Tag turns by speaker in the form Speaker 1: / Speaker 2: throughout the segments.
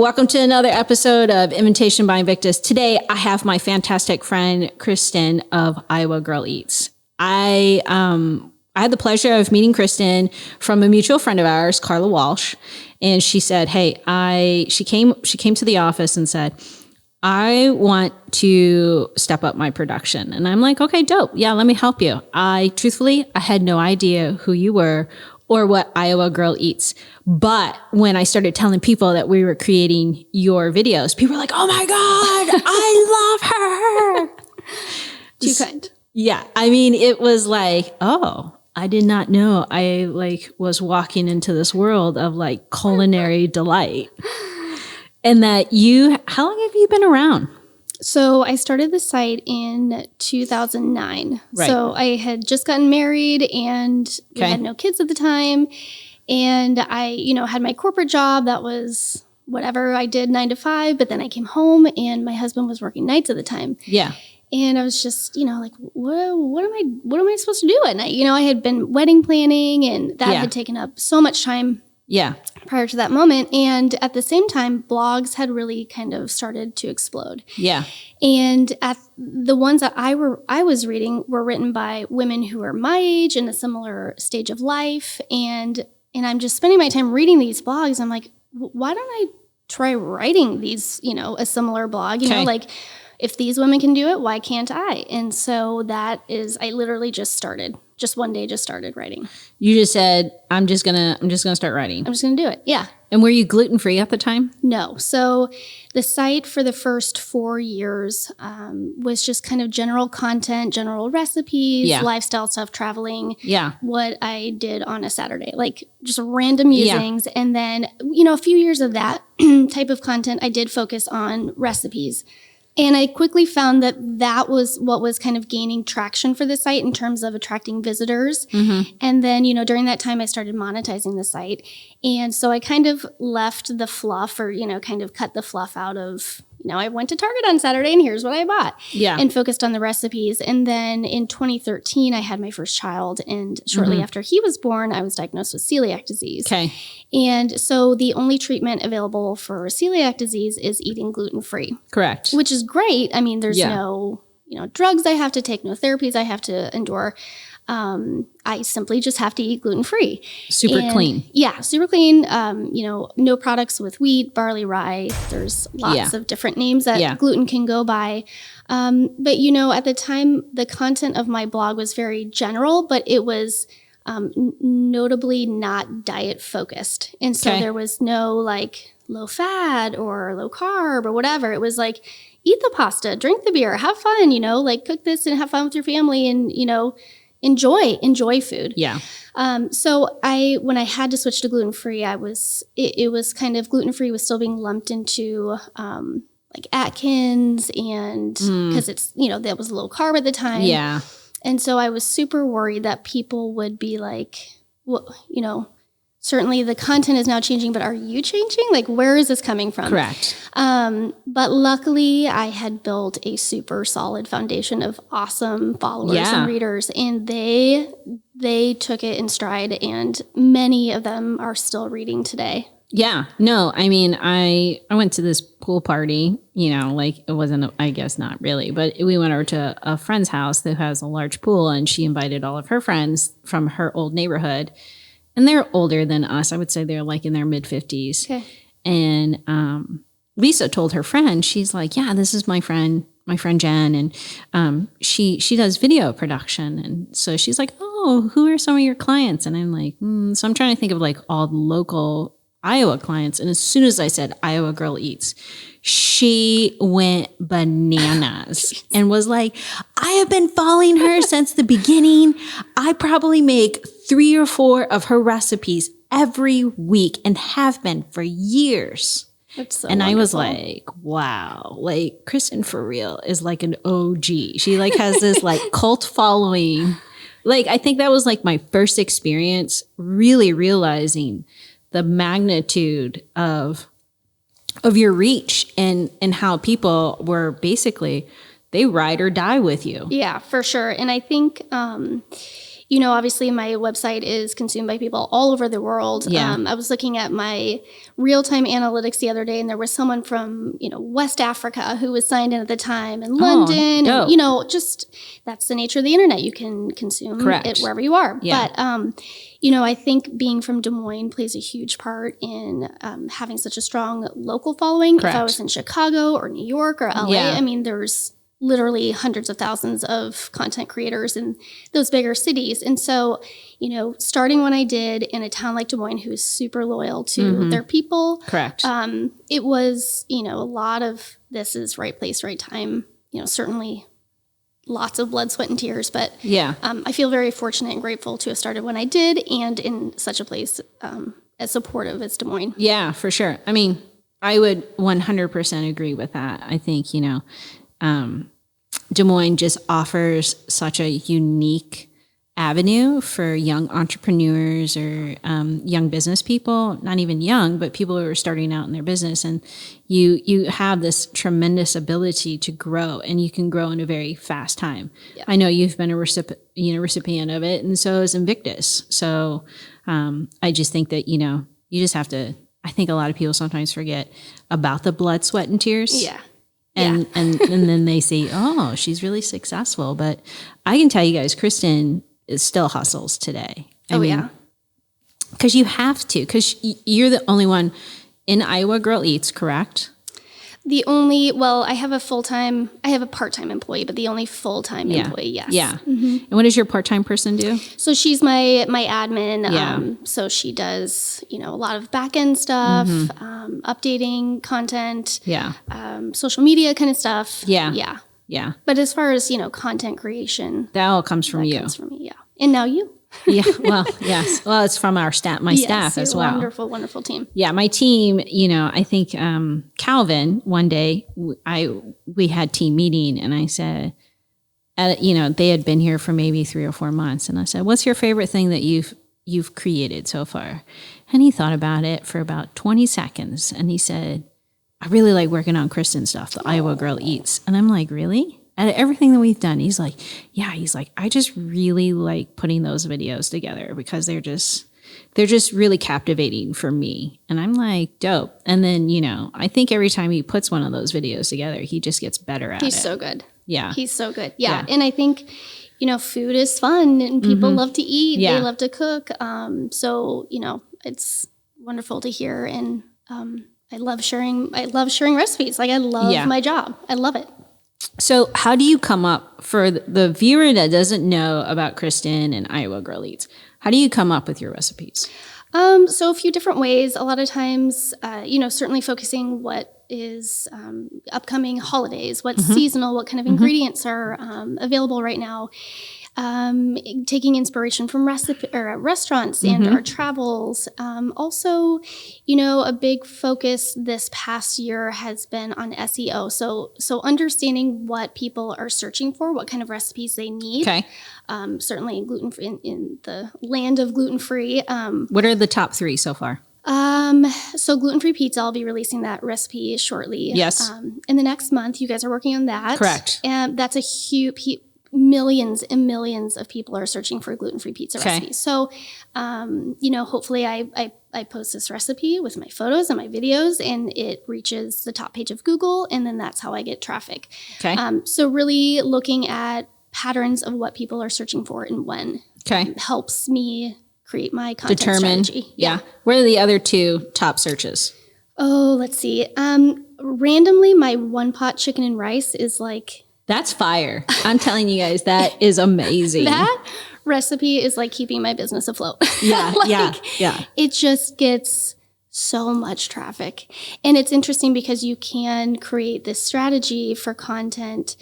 Speaker 1: welcome to another episode of Invitation by Invictus. Today, I have my fantastic friend, Kristin of Iowa Girl Eats. I had the pleasure of meeting Kristin from a mutual friend of ours, Carla Walsh. And she said, she came to the office and said, I want to step up my production. And I'm like, okay, dope. Yeah, let me help you. I had no idea who you were or what Iowa Girl Eats. But when I started telling people that we were creating your videos, people were like, oh my God, I love her.
Speaker 2: Too kind.
Speaker 1: Yeah. I mean, it was like, oh, I did not know I was walking into this world of culinary delight. And that how long have you been around?
Speaker 2: So I started the site in 2009.
Speaker 1: Right.
Speaker 2: So I had just gotten married and we had no kids at the time. And I, had my corporate job that was whatever I did 9 to 5, but then I came home and my husband was working nights at the time.
Speaker 1: Yeah.
Speaker 2: And I was just, what am I supposed to do at night? I had been wedding planning and that had taken up so much time.
Speaker 1: Yeah.
Speaker 2: Prior to that moment. And at the same time, blogs had really kind of started to explode.
Speaker 1: Yeah.
Speaker 2: And at the ones that I was reading were written by women who were my age in a similar stage of life. And I'm just spending my time reading these blogs. I'm like, why don't I try writing these, a similar blog, if these women can do it, why can't I? And so I literally just one day started writing.
Speaker 1: You just said, I'm just gonna start writing.
Speaker 2: I'm just gonna do it. Yeah.
Speaker 1: And were you gluten-free at the time?
Speaker 2: No. So the site for the first 4 years was just kind of general content, general recipes, lifestyle stuff, traveling.
Speaker 1: Yeah.
Speaker 2: What I did on a Saturday, just random musings. Yeah. And then, a few years of that type of content, I did focus on recipes. And I quickly found that was what was kind of gaining traction for the site in terms of attracting visitors. Mm-hmm. And then, during that time, I started monetizing the site. And so I kind of left the fluff or, kind of cut the fluff out of, I went to Target on Saturday and here's what I bought. Yeah. And focused on the recipes. And then in 2013, I had my first child. And shortly after he was born, I was diagnosed with celiac disease.
Speaker 1: Okay.
Speaker 2: And so the only treatment available for celiac disease is eating gluten-free.
Speaker 1: Correct.
Speaker 2: Which is great. I mean, there's no, drugs I have to take, no therapies I have to endure. I simply just have to eat gluten-free.
Speaker 1: Super clean.
Speaker 2: Yeah, super clean. No products with wheat, barley, rye. There's lots of different names that gluten can go by. But, at the time, the content of my blog was very general, but it was notably not diet focused. And so there was no low fat or low carb or whatever. It was eat the pasta, drink the beer, have fun, cook this and have fun with your family and, enjoy food. Yeah. So when I had to switch to gluten-free, it was kind of gluten-free was still being lumped into, Atkins and because it's, that was low carb at the time. Yeah. And so I was super worried that people would be certainly the content is now changing, but are you changing? Where is this coming from?
Speaker 1: Correct.
Speaker 2: But luckily I had built a super solid foundation of awesome followers and readers, and they took it in stride, and many of them are still reading today.
Speaker 1: Yeah. No, I mean, I went to this pool party, it wasn't, I guess not really, but we went over to a friend's house that has a large pool, and she invited all of her friends from her old neighborhood. And they're older than us. I would say they're in their mid-50s. Okay. And Lisa told her friend, she's like, yeah, this is my friend Jen. And she does video production. And so she's like, oh, who are some of your clients? And I'm like, So I'm trying to think of all the local Iowa clients. And as soon as I said Iowa Girl Eats, she went bananas and was like, I have been following her since the beginning. I probably make 3 or 4 of her recipes every week and have been for years.
Speaker 2: That's so
Speaker 1: and
Speaker 2: wonderful.
Speaker 1: I was like, wow, Kristin for real is an OG. She has this cult following. I think that was my first experience really realizing the magnitude of your reach and how people were basically, they ride or die with you.
Speaker 2: Yeah, for sure. And I think, obviously my website is consumed by people all over the world.
Speaker 1: Yeah.
Speaker 2: I was looking at my real-time analytics the other day, and there was someone from, West Africa who was signed in at the time, in London.
Speaker 1: Dope.
Speaker 2: And, just that's the nature of the internet. You can consume it wherever you are.
Speaker 1: Yeah.
Speaker 2: But, I think being from Des Moines plays a huge part in having such a strong local following.
Speaker 1: Correct.
Speaker 2: If I was in Chicago or New York or LA, I mean, there's literally hundreds of thousands of content creators in those bigger cities. And so, starting when I did in a town like Des Moines, who is super loyal to their people.
Speaker 1: Correct.
Speaker 2: It was, a lot of this is right place, right time, certainly lots of blood, sweat, and tears. But I feel very fortunate and grateful to have started when I did and in such a place as supportive as Des Moines.
Speaker 1: Yeah, for sure. I mean, I would 100% agree with that. I think, Des Moines just offers such a unique avenue for young entrepreneurs or young business people, not even young, but people who are starting out in their business. And you have this tremendous ability to grow, and you can grow in a very fast time. Yeah. I know you've been a recipient of it, and so is Invictus. So I just think that, you just have to, I think a lot of people sometimes forget about the blood, sweat, and tears.
Speaker 2: Yeah.
Speaker 1: And then they say, oh, she's really successful. But I can tell you guys, Kristin still hustles today. I mean, because you have to, because you're the only one in Iowa Girl Eats, correct?
Speaker 2: I have a part-time employee, but the only full-time employee, yes.
Speaker 1: Yeah. Mm-hmm. And what does your part-time person do?
Speaker 2: So she's my admin. Yeah. So she does, a lot of back-end stuff, updating content, social media kind of stuff.
Speaker 1: Yeah.
Speaker 2: Yeah.
Speaker 1: Yeah.
Speaker 2: But as far as, content creation.
Speaker 1: That all comes from you.
Speaker 2: Comes from me, yeah. And now you.
Speaker 1: Yeah. Well, yes. Well, it's from our staff, staff as well.
Speaker 2: Wonderful, wonderful team.
Speaker 1: Yeah. My team, I think, Calvin, one day we had team meeting, and I said, they had been here for maybe 3 or 4 months. And I said, what's your favorite thing that you've created so far? And he thought about it for about 20 seconds. And he said, I really like working on Kristin stuff, the Iowa Girl Eats. And I'm like, really? Out of everything that we've done, he's like, I just really like putting those videos together because they're just really captivating for me. And I'm like, dope. And then, I think every time he puts one of those videos together, he just gets better at it.
Speaker 2: He's so good.
Speaker 1: Yeah.
Speaker 2: He's so good. Yeah. And I think, food is fun and people love to eat. Yeah. They love to cook. So, it's wonderful to hear. And I love sharing recipes. Like I love my job. I love it.
Speaker 1: So how do you come up, for the viewer that doesn't know about Kristin and Iowa Girl Eats, how do you come up with your recipes?
Speaker 2: So a few different ways. A lot of times, certainly focusing what is upcoming holidays, what's seasonal, what kind of ingredients are available right now. Taking inspiration from restaurants and our travels. Also, a big focus this past year has been on SEO. So understanding what people are searching for, what kind of recipes they need.
Speaker 1: Okay.
Speaker 2: Certainly gluten-free in the land of gluten-free.
Speaker 1: What are the top 3 so far?
Speaker 2: So gluten-free pizza, I'll be releasing that recipe shortly.
Speaker 1: Yes.
Speaker 2: In the next month, you guys are working on that.
Speaker 1: Correct.
Speaker 2: And that's a huge, millions and millions of people are searching for gluten-free pizza recipes. So, hopefully I post this recipe with my photos and my videos, and it reaches the top page of Google, and then that's how I get traffic. Okay. So really looking at patterns of what people are searching for and when helps me create my content strategy.
Speaker 1: Yeah. What are the other 2 top searches?
Speaker 2: Oh, let's see. Randomly, my one-pot chicken and rice is like...
Speaker 1: That's fire. I'm telling you guys, that is amazing.
Speaker 2: That recipe is like keeping my business afloat.
Speaker 1: Yeah, yeah.
Speaker 2: It just gets so much traffic. And it's interesting because you can create this strategy for content.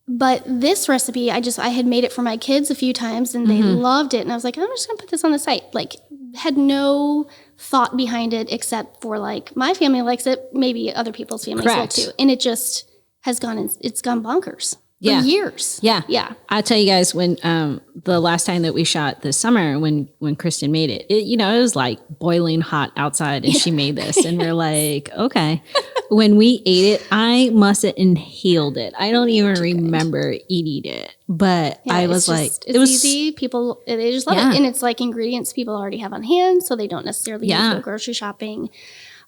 Speaker 2: But this recipe, I had made it for my kids a few times and they loved it. And I was like, I'm just going to put this on the site. Like, had no thought behind it except for like, my family likes it. Maybe other people's families will too. And it just... it's gone bonkers. years.
Speaker 1: Yeah.
Speaker 2: Yeah.
Speaker 1: I'll tell you guys when the last time that we shot this summer when Kristin made it, it was like boiling hot outside and she made this and we're like, okay. When we ate it, I must have inhaled it. I don't even remember eating it, but I was like,
Speaker 2: it was easy. People, they just love it. And it's like ingredients people already have on hand, so they don't necessarily need to go grocery shopping.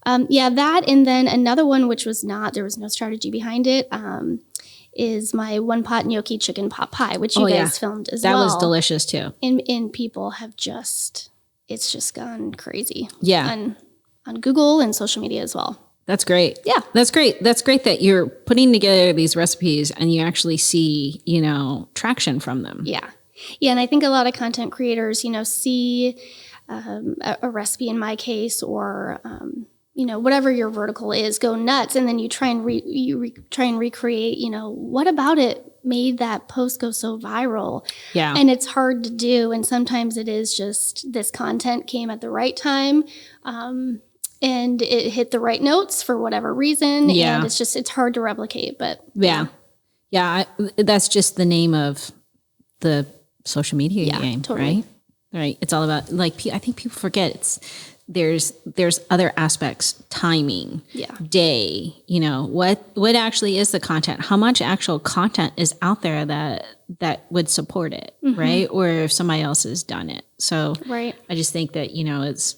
Speaker 2: That. And then another one, which was there was no strategy behind it, is my one pot gnocchi chicken pot pie, which you guys filmed as well.
Speaker 1: That was delicious too.
Speaker 2: And people have it's just gone crazy.
Speaker 1: Yeah.
Speaker 2: On Google and social media as well.
Speaker 1: That's great.
Speaker 2: Yeah.
Speaker 1: That's great. That's great that you're putting together these recipes and you actually see, traction from them.
Speaker 2: Yeah. Yeah. And I think a lot of content creators, see a recipe in my case or, whatever your vertical is, go nuts. And then you try and recreate, what about it made that post go so viral?
Speaker 1: Yeah.
Speaker 2: And it's hard to do. And sometimes it is just this content came at the right time. And it hit the right notes for whatever reason. Yeah. And it's hard to replicate, but.
Speaker 1: Yeah. That's just the name of the social media game, totally. Right. It's all about I think people forget there's other aspects, timing, day, what actually is the content, how much actual content is out there that would support it. Right. Or if somebody else has done it. So I just think that, it's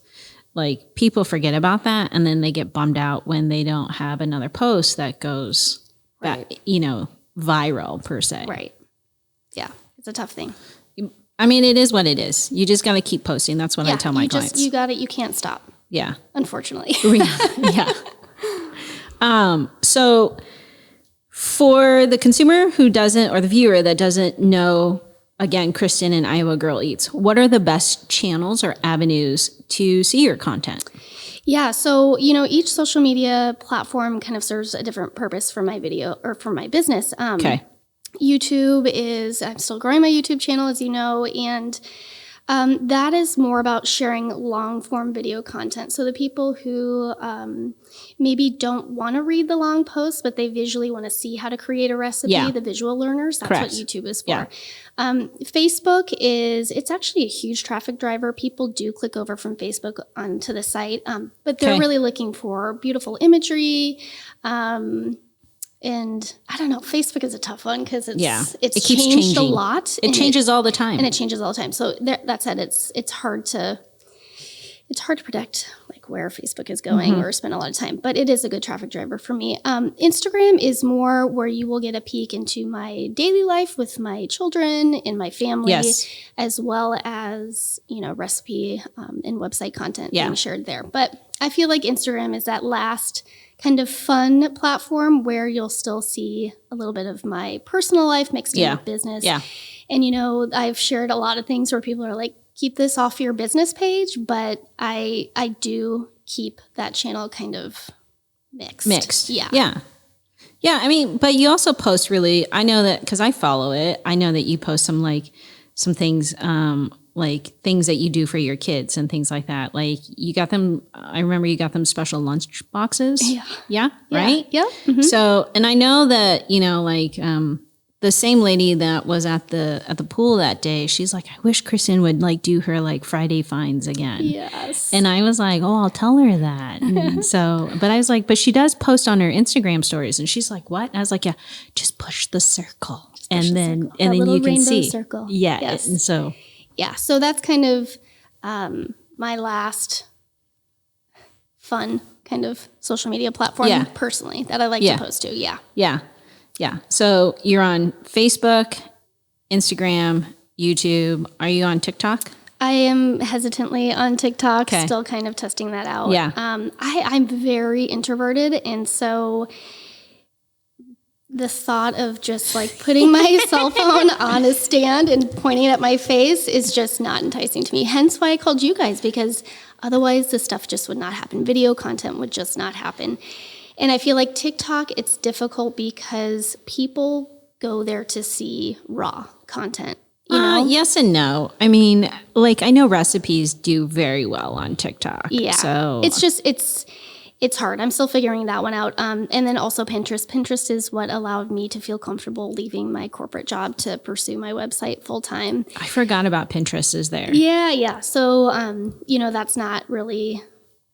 Speaker 1: like people forget about that and then they get bummed out when they don't have another post that goes back, viral per se.
Speaker 2: Right. Yeah. It's a tough thing.
Speaker 1: I mean, it is what it is. You just got to keep posting. That's what I tell my clients.
Speaker 2: You got it. You can't stop.
Speaker 1: Yeah.
Speaker 2: Unfortunately.
Speaker 1: Yeah. So for the consumer who doesn't, or the viewer that doesn't know, again, Kristin and Iowa Girl Eats, what are the best channels or avenues to see your content?
Speaker 2: Yeah. So, each social media platform kind of serves a different purpose for my video or for my business.
Speaker 1: Okay.
Speaker 2: YouTube I'm still growing my YouTube channel, as you know, and that is more about sharing long form video content. So the people who maybe don't want to read the long posts, but they visually want to see how to create a recipe, the visual learners, that's what YouTube is for.
Speaker 1: Yeah.
Speaker 2: Facebook it's actually a huge traffic driver. People do click over from Facebook onto the site, but they're really looking for beautiful imagery, and I don't know, Facebook is a tough one because it keeps changed changing a lot.
Speaker 1: It changes all the time.
Speaker 2: And it changes all the time. So that said, it's hard to predict like where Facebook is going or spend a lot of time, but it is a good traffic driver for me. Instagram is more where you will get a peek into my daily life with my children and my family, as well as, recipe and website content being shared there. But I feel like Instagram is that last kind of fun platform where you'll still see a little bit of my personal life mixed in with business. Yeah. And, I've shared a lot of things where people are like, keep this off your business page, but I do keep that channel kind of mixed. Yeah.
Speaker 1: Yeah. Yeah. I mean, but you also post I know that because I follow it, I know that you post some things, like things that you do for your kids and things like that. Like you got them, I remember you got them special lunch boxes. Yeah. Right.
Speaker 2: Yeah. Mm-hmm.
Speaker 1: So, and I know that, the same lady that was at the pool that day, she's like, I wish Kristin would do her Friday finds again.
Speaker 2: Yes.
Speaker 1: And I was like, oh, I'll tell her that. And so, but I was like, but she does post on her Instagram stories. And she's like, what? And I was like, yeah, just push the circle. And then you can see.
Speaker 2: Circle.
Speaker 1: Yeah. Yes. And so.
Speaker 2: Yeah. So that's kind of my last fun kind of social media platform personally that I like to post to. Yeah.
Speaker 1: Yeah. Yeah. So you're on Facebook, Instagram, YouTube. Are you on TikTok?
Speaker 2: I am hesitantly on TikTok, still kind of testing that out.
Speaker 1: Yeah.
Speaker 2: I'm very introverted. And so the thought of just putting my cell phone on a stand and pointing at my face is just not enticing to me. Hence why I called you guys, because otherwise the stuff just would not happen. Video content would just not happen. And I feel like TikTok, it's difficult because people go there to see raw content.
Speaker 1: Yes and no. I mean, I know recipes do very well on TikTok.
Speaker 2: Yeah.
Speaker 1: So
Speaker 2: it's It's hard. I'm still figuring that one out. And then also Pinterest. Pinterest is what allowed me to feel comfortable leaving my corporate job to pursue my website full time.
Speaker 1: I forgot about Pinterest is there.
Speaker 2: Yeah. So, that's not really,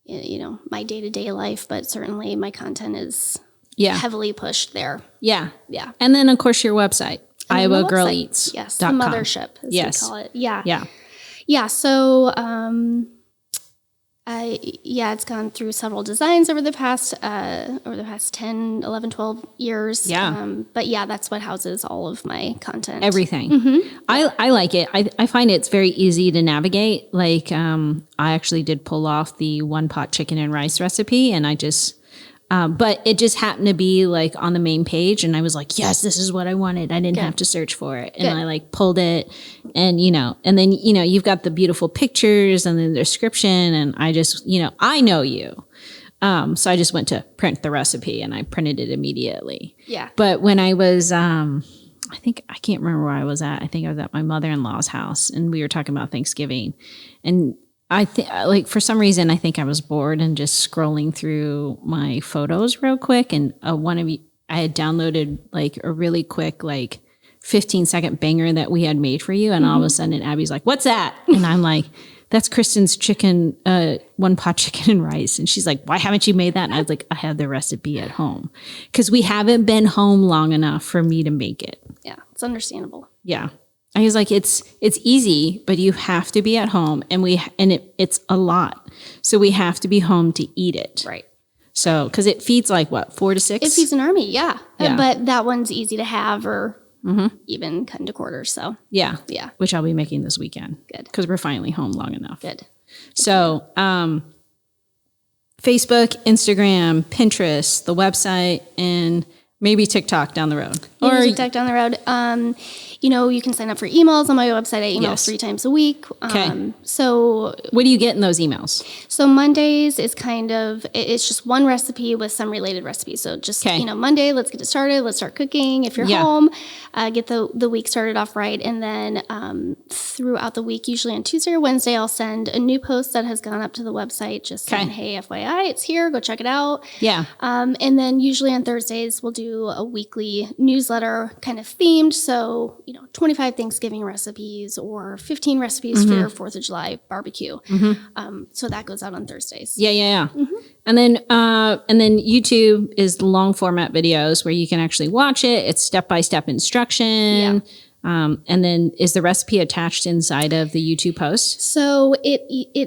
Speaker 2: my day-to-day life, but certainly my content is heavily pushed there.
Speaker 1: Yeah. And then, of course, your website, Iowa Girl Eats.
Speaker 2: Yes, the mothership, as we call it.
Speaker 1: Yeah.
Speaker 2: So, it's gone through several designs over the past 10, 11, 12 years.
Speaker 1: Yeah.
Speaker 2: But that's what houses all of my content.
Speaker 1: Everything. Mm-hmm. I like it. I find it's very easy to navigate. Like, I actually did pull off the one pot chicken and rice recipe, and I just, but it just happened to be like on the main page, and I was like, yes, this is what I wanted. I didn't have to search for it. And I like pulled it, and and then, you've got the beautiful pictures and the description, and I just, I know you. So I just went to print the recipe, and I printed it immediately.
Speaker 2: Yeah.
Speaker 1: But when I was, I can't remember where I was at. I think I was at my mother-in-law's house, and we were talking about Thanksgiving, and I think, like, for some reason, I think I was bored and just scrolling through my photos real quick. And I had downloaded like a really quick, like 15-second banger that we had made for you. And all of a sudden Abby's like, what's that? And I'm like, that's Kristin's chicken, one pot chicken and rice. And she's like, why haven't you made that? And I was like, I have the recipe at home, because we haven't been home long enough for me to make it.
Speaker 2: Yeah, it's understandable.
Speaker 1: Yeah. I was like, it's easy, but you have to be at home, and it's a lot. So we have to be home to eat it.
Speaker 2: Right.
Speaker 1: So, because it feeds like what, 4 to 6?
Speaker 2: It feeds an army, yeah. But that one's easy to have, or even cut into quarters. So
Speaker 1: yeah, which I'll be making this weekend.
Speaker 2: Good,
Speaker 1: because we're finally home long enough.
Speaker 2: Good.
Speaker 1: So, Facebook, Instagram, Pinterest, the website, and maybe TikTok down the road.
Speaker 2: TikTok down the road. You can sign up for emails on my website. I email 3 times a week.
Speaker 1: Okay.
Speaker 2: So
Speaker 1: what do you get in those emails?
Speaker 2: So Mondays is it's just one recipe with some related recipes. So just, Monday, let's get it started. Let's start cooking. If you're home, get the week started off right. And then throughout the week, usually on Tuesday or Wednesday, I'll send a new post that has gone up to the website. Just saying, hey, FYI, it's here. Go check it out.
Speaker 1: Yeah.
Speaker 2: And then usually on Thursdays, we'll do a weekly newsletter kind of themed. So, 25 Thanksgiving recipes or 15 recipes for your 4th of July barbecue. So that goes out on Thursdays.
Speaker 1: Yeah. And then YouTube is the long format videos where you can actually watch it. It's step-by-step instruction. And then is the recipe attached inside of the YouTube post?
Speaker 2: So it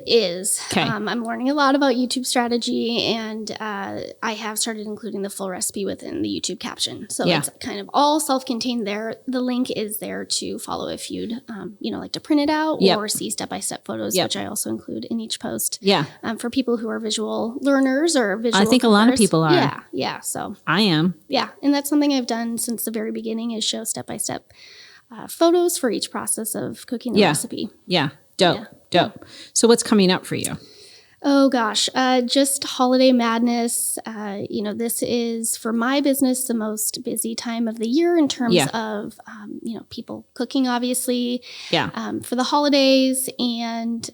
Speaker 2: is.
Speaker 1: Okay.
Speaker 2: I'm learning a lot about YouTube strategy, and I have started including the full recipe within the YouTube caption. So it's kind of all self-contained there. The link is there to follow if you'd, like to print it out or see step-by-step photos, which I also include in each post. Yeah. For people who are visual learners or visual
Speaker 1: I think a lot of people are.
Speaker 2: Yeah. So
Speaker 1: I am.
Speaker 2: Yeah. And that's something I've done since the very beginning, is show step-by-step photos for each process of cooking the recipe.
Speaker 1: Yeah. Dope. So what's coming up for you?
Speaker 2: Oh gosh, just holiday madness. This is, for my business, the most busy time of the year in terms of, people cooking, obviously, for the holidays, and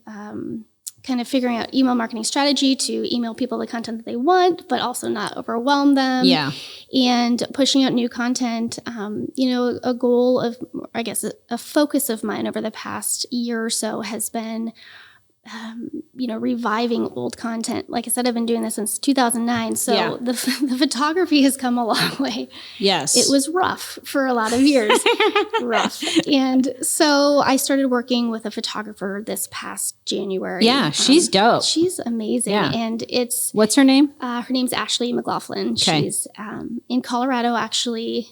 Speaker 2: kind of figuring out email marketing strategy to email people the content that they want, but also not overwhelm them. Yeah. And pushing out new content. A goal of, I guess, a focus of mine over the past year or so has been, reviving old content. Like I said, I've been doing this since 2009. So the photography has come a long way. Yes. It was rough for a lot of years. Rough. And so I started working with a photographer this past January.
Speaker 1: Yeah, she's dope.
Speaker 2: She's amazing. Yeah. And
Speaker 1: what's her name?
Speaker 2: Her name's Ashley McLaughlin. Okay. She's in Colorado, actually.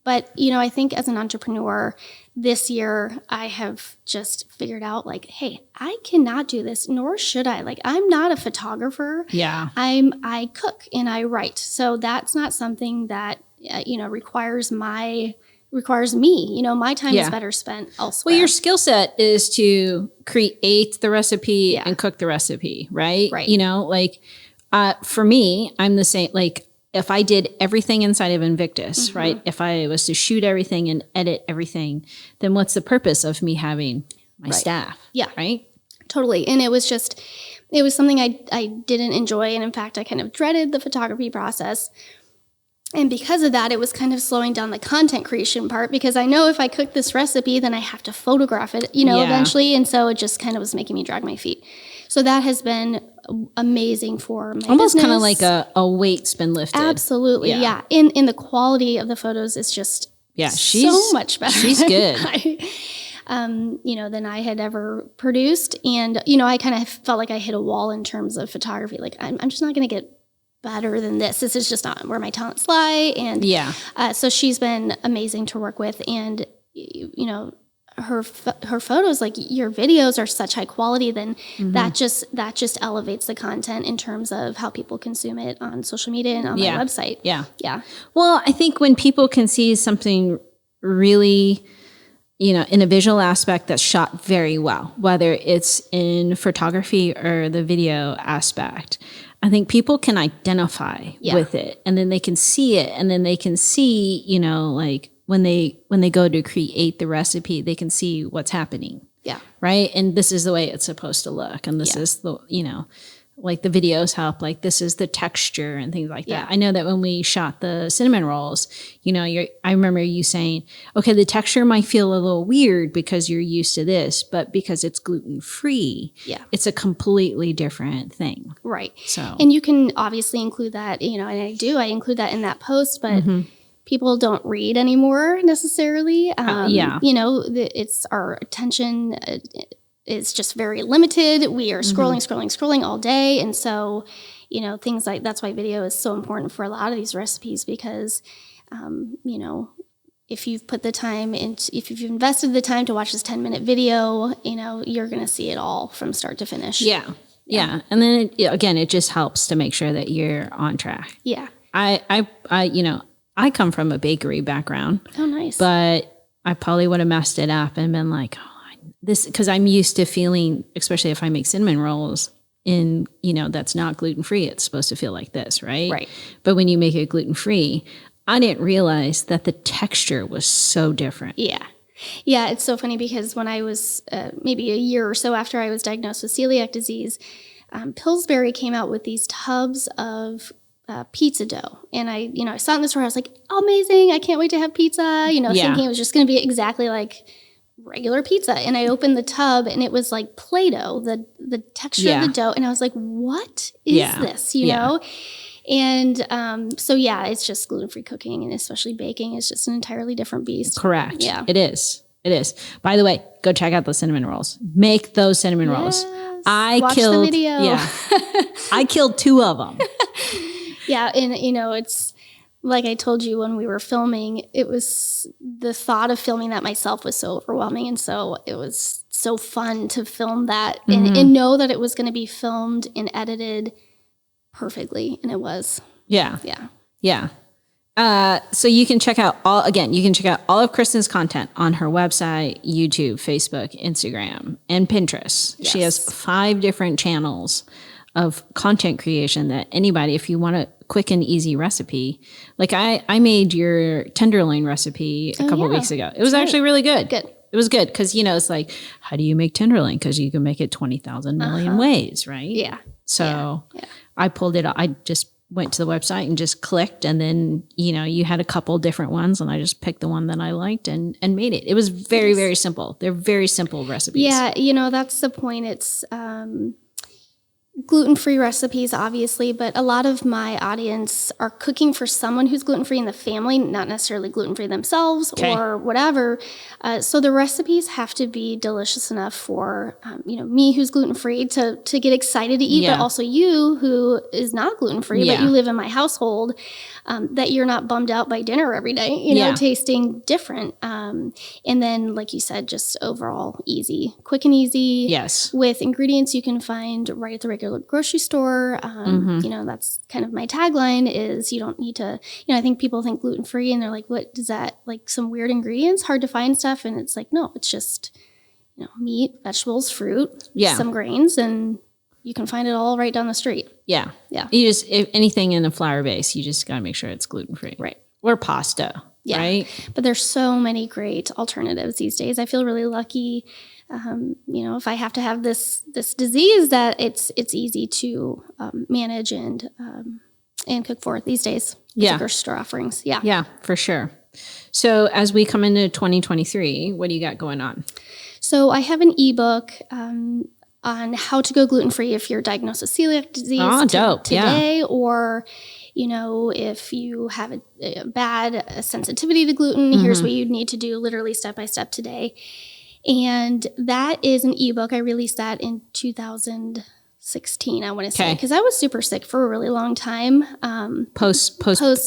Speaker 2: But, I think as an entrepreneur this year, I have just figured out, like, hey, I cannot do this, nor should I. Like, I'm not a photographer. Yeah. I cook and I write. So that's not something that, requires me. My time is better spent elsewhere.
Speaker 1: Well, your skill set is to create the recipe and cook the recipe, right? Right. For me, I'm the same, like, if I did everything inside of Invictus, right? If I was to shoot everything and edit everything, then what's the purpose of me having my staff?
Speaker 2: Yeah.
Speaker 1: Right?
Speaker 2: Totally. And it was just it was something I didn't enjoy. And in fact, I kind of dreaded the photography process. And because of that, it was kind of slowing down the content creation part, because I know if I cook this recipe, then I have to photograph it, eventually. And so it just kind of was making me drag my feet. So that has been amazing for my
Speaker 1: almost
Speaker 2: business.
Speaker 1: Kind of like a weight's been lifted.
Speaker 2: Absolutely. Yeah. In the quality of the photos, it's just she's so much better.
Speaker 1: She's good.
Speaker 2: Than I had ever produced. And, I kind of felt like I hit a wall in terms of photography. Like, I'm just not going to get better than this. This is just not where my talents lie. And so she's been amazing to work with. And, her photos, like your videos are such high quality, then that just elevates the content in terms of how people consume it on social media and on my website. Yeah.
Speaker 1: Well, I think when people can see something really, in a visual aspect that's shot very well, whether it's in photography or the video aspect, I think people can identify with it, and then they can see it, and then they can see, like when they go to create the recipe, they can see what's happening. Yeah. Right. And this is the way it's supposed to look. And this is the, like the videos help, like this is the texture and things like that. I know that when we shot the cinnamon rolls, I remember you saying, okay, the texture might feel a little weird because you're used to this, but because it's gluten-free, it's a completely different thing.
Speaker 2: Right. So, and you can obviously include that, and I include that in that post, but people don't read anymore necessarily. It's our attention is just very limited. We are scrolling all day. And so, things like, that's why video is so important for a lot of these recipes, because, if you've put the time into, if you've invested the time to watch this 10-minute video, you're going to see it all from start to finish. Yeah.
Speaker 1: And then it just helps to make sure that you're on track. Yeah. I come from a bakery background.
Speaker 2: Oh, nice.
Speaker 1: But I probably would have messed it up and been like, because I'm used to feeling, especially if I make cinnamon rolls that's not gluten-free, it's supposed to feel like this, right?
Speaker 2: Right.
Speaker 1: But when you make it gluten-free, I didn't realize that the texture was so different.
Speaker 2: Yeah. Yeah, it's so funny because when I was maybe a year or so after I was diagnosed with celiac disease, Pillsbury came out with these tubs of pizza dough. And I saw it in the store. I was like, amazing. I can't wait to have pizza, thinking it was just going to be exactly like regular pizza. And I opened the tub and it was like Play-Doh, the texture of the dough. And I was like, what is this, know? And it's just gluten-free cooking, and especially baking is just an entirely different beast.
Speaker 1: Correct. Yeah. It is. By the way, go check out the cinnamon rolls. Make those cinnamon rolls.
Speaker 2: Watch the video.
Speaker 1: Yeah. I killed 2 of them.
Speaker 2: Yeah. And, it's like I told you when we were filming, it was the thought of filming that myself was so overwhelming. And so it was so fun to film that and know that it was going to be filmed and edited perfectly. And it was.
Speaker 1: Yeah. So you can check out all of Kristin's content on her website, YouTube, Facebook, Instagram, and Pinterest. Yes. She has 5 different channels of content creation that anybody, if you want a quick and easy recipe, like I made your tenderloin recipe a couple weeks ago. It was actually really good. It was good because, it's like, how do you make tenderloin? Because you can make it 20,000 million ways, right? Yeah. So I pulled it out. I just went to the website and just clicked, and then, you had a couple different ones, and I just picked the one that I liked and made it. It was very, very simple. They're very simple recipes.
Speaker 2: Yeah, that's the point. It's gluten-free recipes, obviously, but a lot of my audience are cooking for someone who's gluten-free in the family, not necessarily gluten-free themselves or whatever. So the recipes have to be delicious enough for, me who's gluten-free to get excited to eat, but also you who is not gluten-free, but you live in my household, that you're not bummed out by dinner every day, tasting different. And then, like you said, just overall easy, quick and easy. Yes. With ingredients you can find right at the regular grocery store. That's kind of my tagline is you don't need to, I think people think gluten-free and they're like, what does that, like some weird ingredients, hard to find stuff. And it's like, no, it's just, meat, vegetables, fruit, some grains, and you can find it all right down the street. Yeah. You just, if anything in a flour base, you just got to make sure it's gluten-free. Right. Or pasta. Yeah. Right. But there's so many great alternatives these days. I feel really lucky if I have to have this disease, that it's easy to manage and cook for these days.
Speaker 1: Yeah.
Speaker 2: Grocery store offerings. Yeah.
Speaker 1: Yeah, for sure. So as we come into 2023, what do you got going on?
Speaker 2: So I have an ebook on how to go gluten-free if you're diagnosed with celiac disease today, or, if you have a bad sensitivity to gluten, here's what you need to do literally step by step today. And that is an ebook. I released that in 2016, I want to say, because I was super sick for a really long time. Post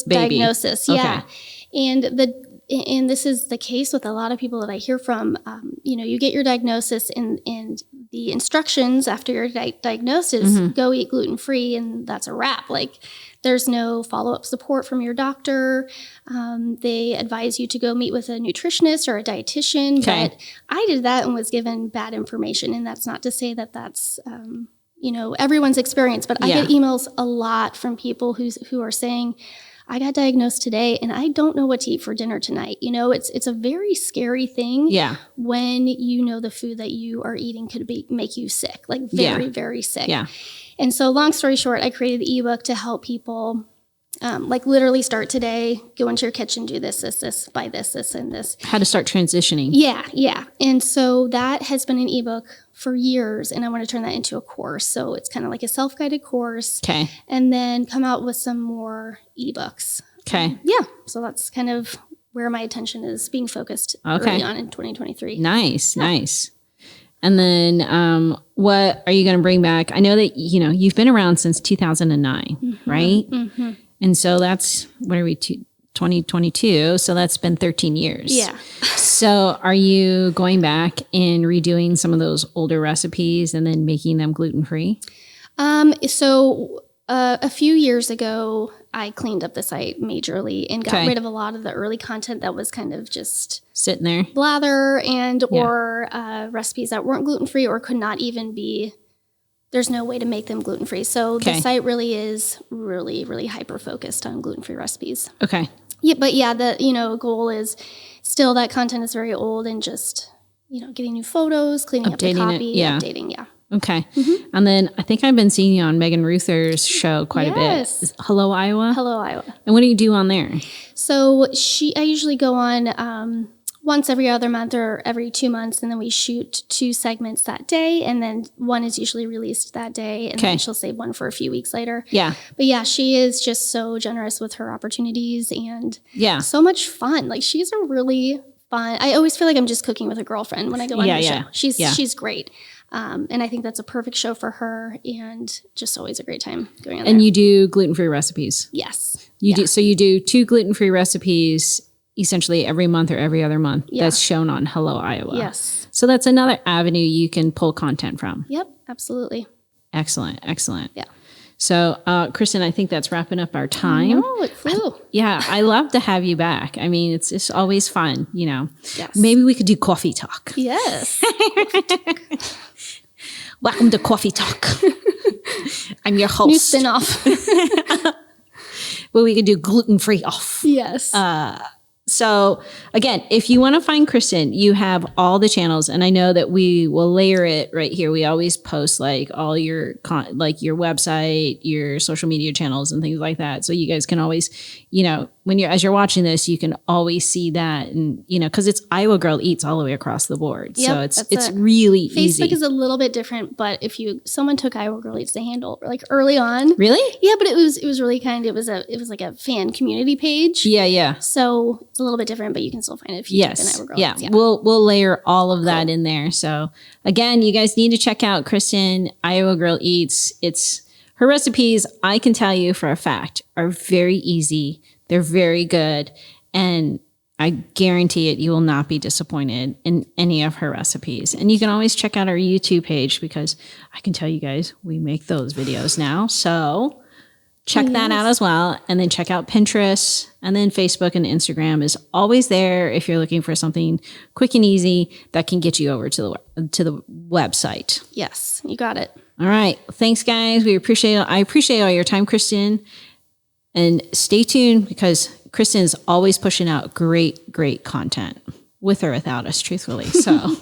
Speaker 2: diagnosis. Yeah. And this is the case with a lot of people that I hear from. You get your diagnosis and the instructions after your diagnosis, go eat gluten-free, and that's a wrap. Like, there's no follow-up support from your doctor. They advise you to go meet with a nutritionist or a dietitian. But I did that and was given bad information. And that's not to say that that's, everyone's experience. But I get emails a lot from people who are saying, I got diagnosed today and I don't know what to eat for dinner tonight. It's a very scary thing when the food that you are eating could make you sick, like very, very sick. Yeah. And so long story short, I created the ebook to help people literally start today, go into your kitchen, do this, buy this, and this.
Speaker 1: How to start transitioning.
Speaker 2: Yeah. And so that has been an ebook for years, and I want to turn that into a course. So it's kind of like a self-guided course. Okay. And then come out with some more ebooks. Okay. So that's kind of where my attention is being focused early on in 2023.
Speaker 1: Nice. And then what are you going to bring back? I know that, you've been around since 2009, right? Mm-hmm. And so that's, what are we, 2022? So that's been 13 years. Yeah. So are you going back and redoing some of those older recipes and then making them gluten-free?
Speaker 2: So a few years ago, I cleaned up the site majorly and got rid of a lot of the early content that was kind of just
Speaker 1: sitting there,
Speaker 2: blather, or recipes that weren't gluten-free or could not even be. There's no way to make them gluten-free. So the site really is really, really hyper-focused on gluten-free recipes. Okay. Yeah, but the goal is still that content is very old and just getting new photos, cleaning up the copy, updating. Yeah.
Speaker 1: Okay. Mm-hmm. And then I think I've been seeing you on Megan Ruther's show quite a bit. Hello, Iowa.
Speaker 2: Hello, Iowa.
Speaker 1: And what do you do on there?
Speaker 2: So I usually go on once every other month or every 2 months, and then we shoot 2 segments that day, and then one is usually released that day, and then she'll save one for a few weeks later. Yeah. But yeah, she is just so generous with her opportunities and so much fun. Like, she's a really fun. I always feel like I'm just cooking with a girlfriend when I go on her show. She's great. And I think that's a perfect show for her, and just always a great time going on there.
Speaker 1: And you do gluten-free recipes?
Speaker 2: Yes.
Speaker 1: You do. So you do 2 gluten-free recipes essentially every month or every other month that's shown on Hello, Iowa.
Speaker 2: Yes.
Speaker 1: So that's another avenue you can pull content from.
Speaker 2: Yep, absolutely.
Speaker 1: Excellent. Yeah. So, Kristin, I think that's wrapping up our time.
Speaker 2: Oh, it flew.
Speaker 1: I love to have you back. I mean, it's always fun,
Speaker 2: Yes.
Speaker 1: Maybe we could do coffee talk.
Speaker 2: Yes.
Speaker 1: Welcome to Coffee Talk. I'm your host.
Speaker 2: New spin-off.
Speaker 1: Well, we could do gluten-free off.
Speaker 2: Yes.
Speaker 1: So again, if you want to find Kristin, you have all the channels, and I know that we will layer it right here. We always post like all your your website, your social media channels, and things like that. So you guys can always, as you're watching this, you can always see that, and because it's Iowa Girl Eats all the way across the board. Yep, so it's really easy.
Speaker 2: Facebook is a little bit different, but if someone took Iowa Girl Eats to handle like early on,
Speaker 1: really,
Speaker 2: yeah, but it was really kind. It was like a fan community page.
Speaker 1: Yeah.
Speaker 2: So it's a little bit different, but you can still find it if you type in Iowa Girl Eats. Yeah,
Speaker 1: we'll layer all of that in there. So again, you guys need to check out Kristin, Iowa Girl Eats. Her recipes, I can tell you for a fact, are very easy. They're very good, and I guarantee it, you will not be disappointed in any of her recipes. And you can always check out our YouTube page, because I can tell you guys, we make those videos now. So check that out as well. And then check out Pinterest, and then Facebook and Instagram is always there if you're looking for something quick and easy that can get you over to the website.
Speaker 2: Yes, you got it.
Speaker 1: All right. Thanks, guys. I appreciate all your time, Kristin. And stay tuned, because Kristin is always pushing out great content, with or without us, truthfully. So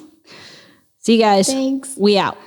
Speaker 1: See you guys.
Speaker 2: Thanks.
Speaker 1: We out.